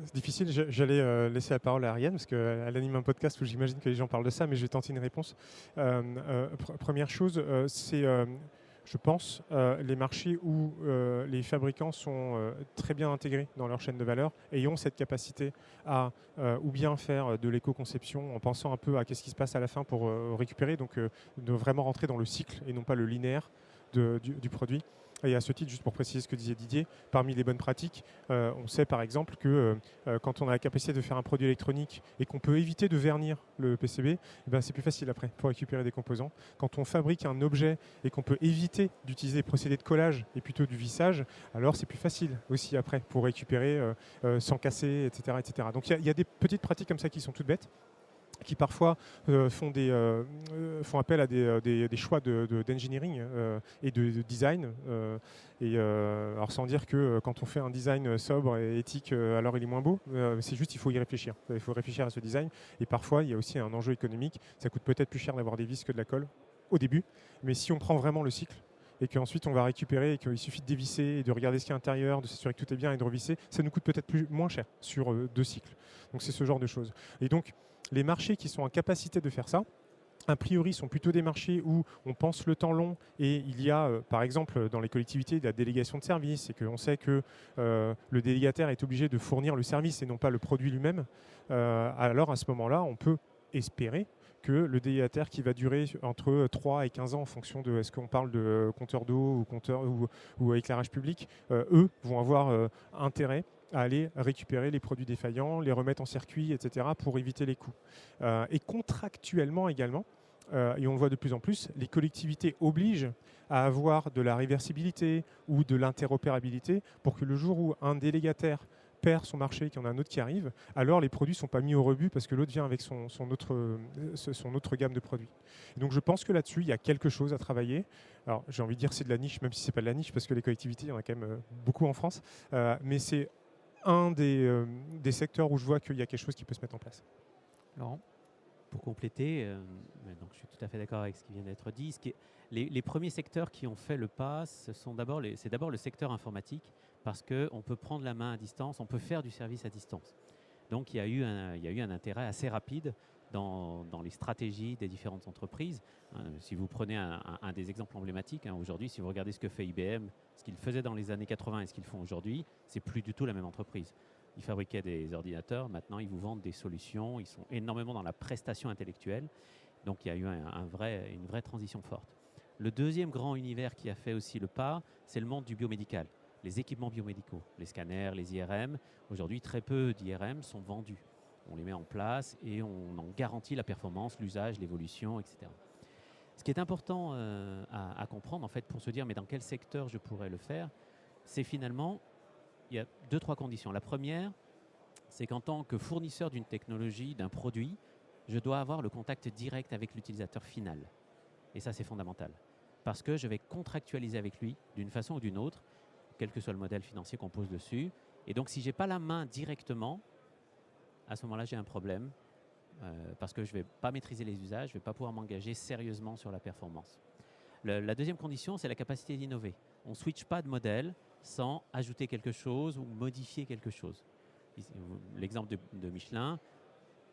C'est difficile, j'allais laisser la parole à Ariane parce qu'elle anime un podcast où j'imagine que les gens parlent de ça, mais je vais tenter une réponse. Première chose, c'est, je pense, les marchés où les fabricants sont très bien intégrés dans leur chaîne de valeur et ont cette capacité à ou bien faire de l'éco-conception en pensant un peu à qu'est-ce qui se passe à la fin pour récupérer, donc de vraiment rentrer dans le cycle et non pas le linéaire du produit. Et à ce titre, juste pour préciser ce que disait Didier, parmi les bonnes pratiques, on sait par exemple que quand on a la capacité de faire un produit électronique et qu'on peut éviter de vernir le PCB, eh ben, c'est plus facile après pour récupérer des composants. Quand on fabrique un objet et qu'on peut éviter d'utiliser des procédés de collage et plutôt du vissage, alors c'est plus facile aussi après pour récupérer sans casser, etc., etc. Donc il y a des petites pratiques comme ça qui sont toutes bêtes, qui parfois font appel à des choix d'engineering et de design. Alors sans dire que quand on fait un design sobre et éthique, alors il est moins beau, c'est juste il faut y réfléchir. Il faut réfléchir à ce design. Et parfois, il y a aussi un enjeu économique. Ça coûte peut-être plus cher d'avoir des vis que de la colle au début. Mais si on prend vraiment le cycle, et qu'ensuite on va récupérer et qu'il suffit de dévisser et de regarder ce qu'il y a à l'intérieur, de s'assurer que tout est bien et de revisser, ça nous coûte peut-être moins cher sur 2 cycles. Donc c'est ce genre de choses. Et donc, les marchés qui sont en capacité de faire ça, a priori, sont plutôt des marchés où on pense le temps long et il y a, par exemple, dans les collectivités, de la délégation de services et qu'on sait que le délégataire est obligé de fournir le service et non pas le produit lui-même. Alors, à ce moment-là, on peut espérer que le délégataire qui va durer entre 3 et 15 ans en fonction de est-ce qu'on parle de compteur d'eau ou éclairage public, eux vont avoir intérêt à aller récupérer les produits défaillants, les remettre en circuit, etc. pour éviter les coûts. Et contractuellement également, et on le voit de plus en plus, les collectivités obligent à avoir de la réversibilité ou de l'interopérabilité pour que le jour où un délégataire perd son marché, qu'il y en a un autre qui arrive, alors les produits ne sont pas mis au rebut parce que l'autre vient avec son autre gamme de produits. Et donc je pense que là-dessus, il y a quelque chose à travailler. Alors j'ai envie de dire c'est de la niche, même si ce n'est pas de la niche, parce que les collectivités, il y en a quand même beaucoup en France. Mais c'est un des secteurs où je vois qu'il y a quelque chose qui peut se mettre en place. Laurent ? Pour compléter, donc je suis tout à fait d'accord avec ce qui vient d'être dit. Les premiers secteurs qui ont fait le pas, c'est d'abord le secteur informatique, parce qu'on peut prendre la main à distance, on peut faire du service à distance. Donc il y a eu un intérêt assez rapide dans les stratégies des différentes entreprises. Si vous prenez un des exemples emblématiques, aujourd'hui, si vous regardez ce que fait IBM, ce qu'ils faisaient dans les années 80 et ce qu'ils font aujourd'hui, c'est plus du tout la même entreprise. Ils fabriquaient des ordinateurs, maintenant ils vous vendent des solutions, ils sont énormément dans la prestation intellectuelle. Donc il y a eu une vraie transition forte. Le deuxième grand univers qui a fait aussi le pas, c'est le monde du biomédical. Les équipements biomédicaux, les scanners, les IRM. Aujourd'hui, très peu d'IRM sont vendus. On les met en place et on en garantit la performance, l'usage, l'évolution, etc. Ce qui est important à comprendre, en fait, pour se dire mais dans quel secteur je pourrais le faire, c'est finalement, il y a 2-3 conditions. La première, c'est qu'en tant que fournisseur d'une technologie, d'un produit, je dois avoir le contact direct avec l'utilisateur final. Et ça, c'est fondamental. Parce que je vais contractualiser avec lui d'une façon ou d'une autre, quel que soit le modèle financier qu'on pose dessus. Et donc, si je n'ai pas la main directement, à ce moment-là, j'ai un problème parce que je ne vais pas maîtriser les usages, je ne vais pas pouvoir m'engager sérieusement sur la performance. La deuxième condition, c'est la capacité d'innover. On ne switch pas de modèle sans ajouter quelque chose ou modifier quelque chose. L'exemple de Michelin,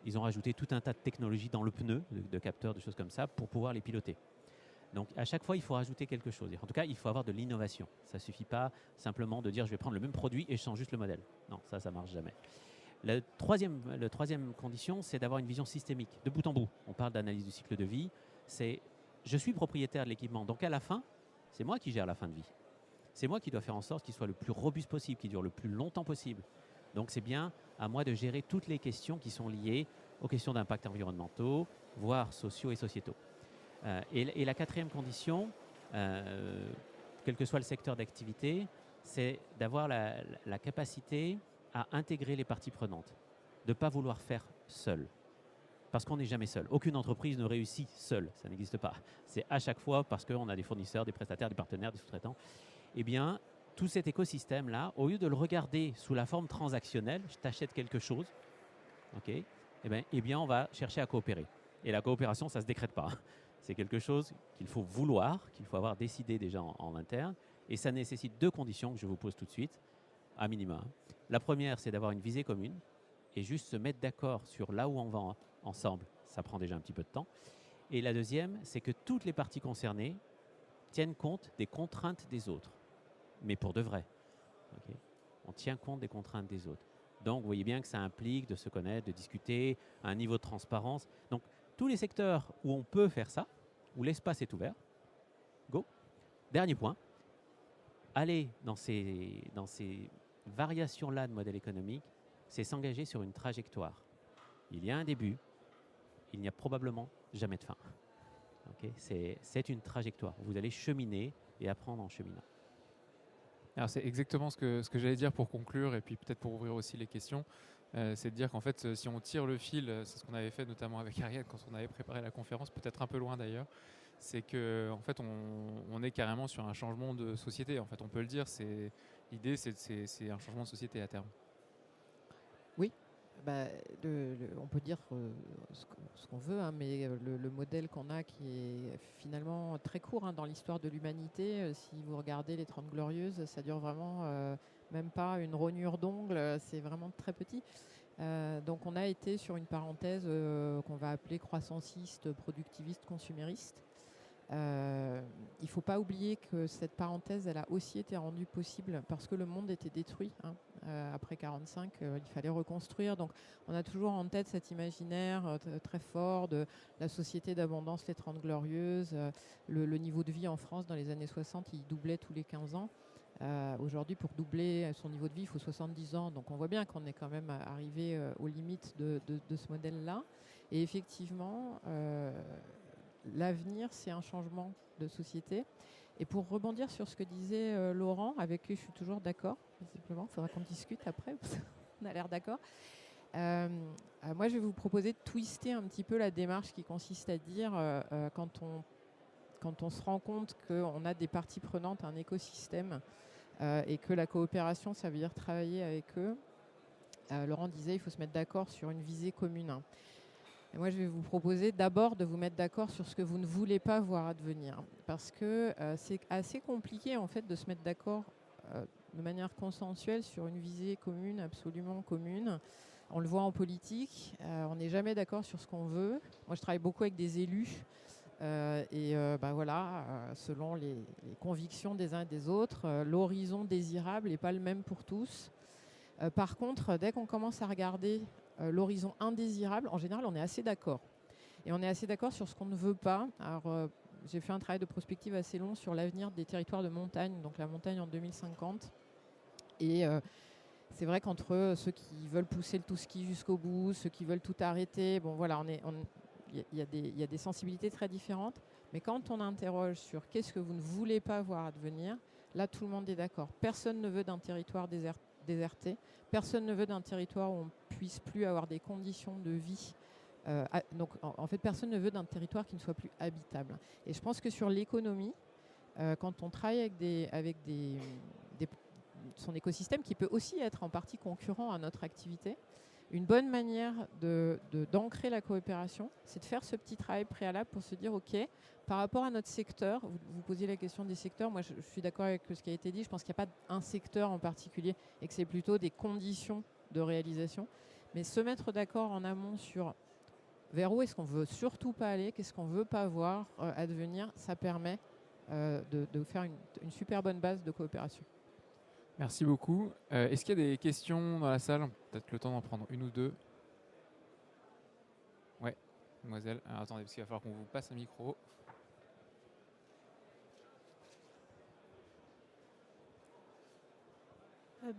ils ont rajouté tout un tas de technologies dans le pneu, de capteurs, de choses comme ça, pour pouvoir les piloter. Donc, à chaque fois, il faut rajouter quelque chose. En tout cas, il faut avoir de l'innovation. Ça ne suffit pas simplement de dire je vais prendre le même produit et je change juste le modèle. Non, ça ne marche jamais. La troisième condition, c'est d'avoir une vision systémique, de bout en bout. On parle d'analyse du cycle de vie. C'est je suis propriétaire de l'équipement. Donc, à la fin, c'est moi qui gère la fin de vie. C'est moi qui dois faire en sorte qu'il soit le plus robuste possible, qu'il dure le plus longtemps possible. Donc, c'est bien à moi de gérer toutes les questions qui sont liées aux questions d'impact environnementaux, voire sociaux et sociétaux. Et la quatrième condition, quel que soit le secteur d'activité, c'est d'avoir la capacité à intégrer les parties prenantes, de ne pas vouloir faire seul. Parce qu'on n'est jamais seul. Aucune entreprise ne réussit seule, ça n'existe pas. C'est à chaque fois parce qu'on a des fournisseurs, des prestataires, des partenaires, des sous-traitants. Eh bien, tout cet écosystème-là, au lieu de le regarder sous la forme transactionnelle, je t'achète quelque chose, ok, eh bien, on va chercher à coopérer. Et la coopération, ça ne se décrète pas. C'est quelque chose qu'il faut vouloir, qu'il faut avoir décidé déjà en interne. Et ça nécessite 2 conditions que je vous pose tout de suite, à minima. La première, c'est d'avoir une visée commune et juste se mettre d'accord sur là où on va ensemble. Ça prend déjà un petit peu de temps. Et la deuxième, c'est que toutes les parties concernées tiennent compte des contraintes des autres. Mais pour de vrai. Okay. On tient compte des contraintes des autres. Donc, vous voyez bien que ça implique de se connaître, de discuter, un niveau de transparence. Donc, tous les secteurs où on peut faire ça, où l'espace est ouvert, go. Dernier point, aller dans ces variations-là de modèle économique, c'est s'engager sur une trajectoire. Il y a un début, il n'y a probablement jamais de fin. Okay, c'est une trajectoire. Vous allez cheminer et apprendre en cheminant. Alors c'est exactement ce que j'allais dire pour conclure et puis peut-être pour ouvrir aussi les questions. C'est de dire qu'en fait, si on tire le fil, c'est ce qu'on avait fait notamment avec Ariane quand on avait préparé la conférence, peut-être un peu loin d'ailleurs, c'est que en fait, on est carrément sur un changement de société. En fait, on peut le dire. L'idée, c'est un changement de société à terme. Oui. On peut dire ce qu'on veut, hein, mais le modèle qu'on a qui est finalement très court dans l'histoire de l'humanité, si vous regardez les 30 Glorieuses, ça dure vraiment même pas une rognure d'ongle, c'est vraiment très petit. Donc on a été sur une parenthèse qu'on va appeler croissanciste, productiviste, consumériste. Il ne faut pas oublier que cette parenthèse, elle a aussi été rendue possible parce que le monde était détruit. Après 1945, il fallait reconstruire. Donc, on a toujours en tête cet imaginaire très fort de la société d'abondance, les 30 Glorieuses. Le niveau de vie en France, dans les années 60, il doublait tous les 15 ans. Aujourd'hui, pour doubler son niveau de vie, il faut 70 ans. Donc, on voit bien qu'on est quand même arrivé aux limites de ce modèle-là. Et effectivement, l'avenir, c'est un changement de société. Et pour rebondir sur ce que disait Laurent, avec qui je suis toujours d'accord, visiblement, il faudra qu'on discute après, parce qu'on a l'air d'accord. Moi, je vais vous proposer de twister un petit peu la démarche qui consiste à dire, quand on se rend compte qu'on a des parties prenantes, un écosystème, et que la coopération, ça veut dire travailler avec eux. Laurent disait, il faut se mettre d'accord sur une visée commune. Et moi, je vais vous proposer d'abord de vous mettre d'accord sur ce que vous ne voulez pas voir advenir. Parce que c'est assez compliqué, en fait, de se mettre d'accord de manière consensuelle sur une visée commune, absolument commune. On le voit en politique, on n'est jamais d'accord sur ce qu'on veut. Moi, je travaille beaucoup avec des élus. Selon les convictions des uns et des autres, l'horizon désirable n'est pas le même pour tous. Par contre, dès qu'on commence à regarder l'horizon indésirable, en général, on est assez d'accord. Et on est assez d'accord sur ce qu'on ne veut pas. Alors, j'ai fait un travail de prospective assez long sur l'avenir des territoires de montagne, donc la montagne en 2050. Et c'est vrai qu'entre ceux qui veulent pousser le tout ski jusqu'au bout, ceux qui veulent tout arrêter, bon voilà, il y a des sensibilités très différentes. Mais quand on interroge sur qu'est-ce que vous ne voulez pas voir advenir, là tout le monde est d'accord. Personne ne veut d'un territoire déserté. Personne ne veut d'un territoire où on ne puisse plus avoir des conditions de vie. Donc en fait, personne ne veut d'un territoire qui ne soit plus habitable. Et je pense que sur l'économie, quand on travaille avec son écosystème qui peut aussi être en partie concurrent à notre activité, une bonne manière d'ancrer la coopération, c'est de faire ce petit travail préalable pour se dire, OK, par rapport à notre secteur, vous posiez la question des secteurs, moi je suis d'accord avec ce qui a été dit, je pense qu'il n'y a pas un secteur en particulier et que c'est plutôt des conditions de réalisation, mais se mettre d'accord en amont sur vers où est-ce qu'on veut surtout pas aller, qu'est-ce qu'on veut pas voir advenir, ça permet de faire une super bonne base de coopération. Merci beaucoup. Est-ce qu'il y a des questions dans la salle? Peut-être le temps d'en prendre une ou deux. Ouais, mademoiselle. Alors, attendez, parce qu'il va falloir qu'on vous passe un micro.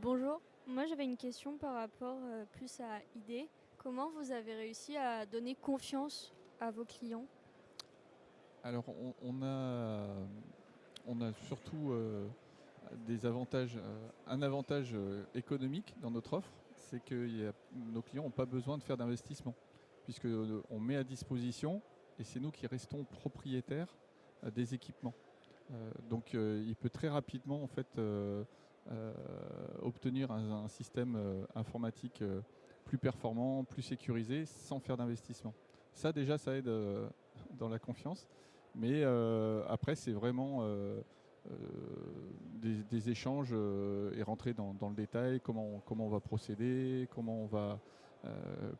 Bonjour, moi j'avais une question par rapport plus à ID. Comment vous avez réussi à donner confiance à vos clients? Alors, on a surtout des avantages, un avantage économique dans notre offre, c'est que nos clients n'ont pas besoin de faire d'investissement, puisque on met à disposition, et c'est nous qui restons propriétaires des équipements. Donc, il peut très rapidement en fait obtenir un système informatique plus performant, plus sécurisé, sans faire d'investissement. Ça déjà, ça aide dans la confiance. Mais après, c'est vraiment des échanges et rentrer dans le détail, comment on va procéder, comment on va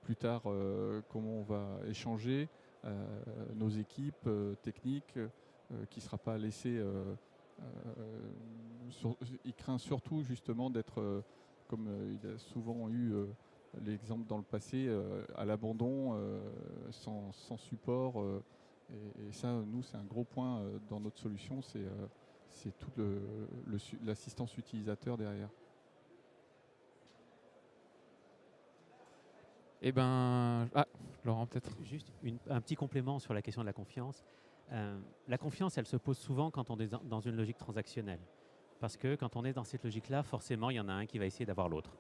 plus tard, comment on va échanger nos équipes techniques, qui ne sera pas laissé. Il craint surtout justement d'être, comme il a souvent eu l'exemple dans le passé, à l'abandon, sans support. Et ça, nous, c'est un gros point dans notre solution, c'est tout l'assistance utilisateur derrière. Eh ben, Laurent, peut-être. Juste un petit complément sur la question de la confiance. La confiance, elle se pose souvent quand on est dans une logique transactionnelle. Parce que quand on est dans cette logique-là, forcément, il y en a un qui va essayer d'avoir l'autre.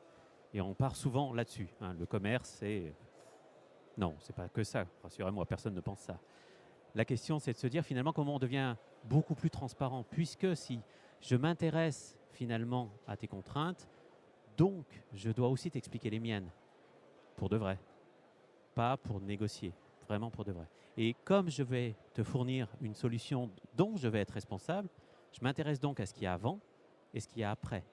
Et on part souvent là-dessus. Le commerce, c'est... Non, c'est pas que ça. Rassurez-moi, personne ne pense ça. La question, c'est de se dire finalement comment on devient beaucoup plus transparent. Puisque si je m'intéresse finalement à tes contraintes, donc je dois aussi t'expliquer les miennes. Pour de vrai. Pas pour négocier. Vraiment pour de vrai. Et comme je vais te fournir une solution dont je vais être responsable, je m'intéresse donc à ce qu'il y a avant et ce qu'il y a après.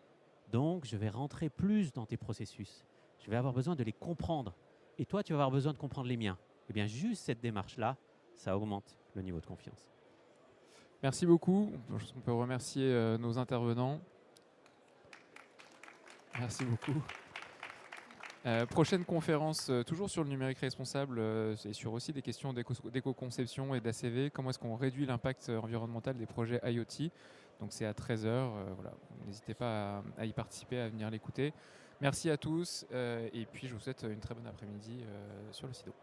Donc, je vais rentrer plus dans tes processus. Je vais avoir besoin de les comprendre. Et toi, tu vas avoir besoin de comprendre les miens. Eh bien, juste cette démarche-là, ça augmente le niveau de confiance. Merci beaucoup. On peut remercier nos intervenants. Merci beaucoup. Prochaine conférence, toujours sur le numérique responsable et sur aussi des questions d'éco-conception et d'ACV. Comment est-ce qu'on réduit l'impact environnemental des projets IoT? Donc c'est à 13h. Voilà. N'hésitez pas à y participer, à venir l'écouter. Merci à tous et puis je vous souhaite une très bonne après-midi sur le CIDO.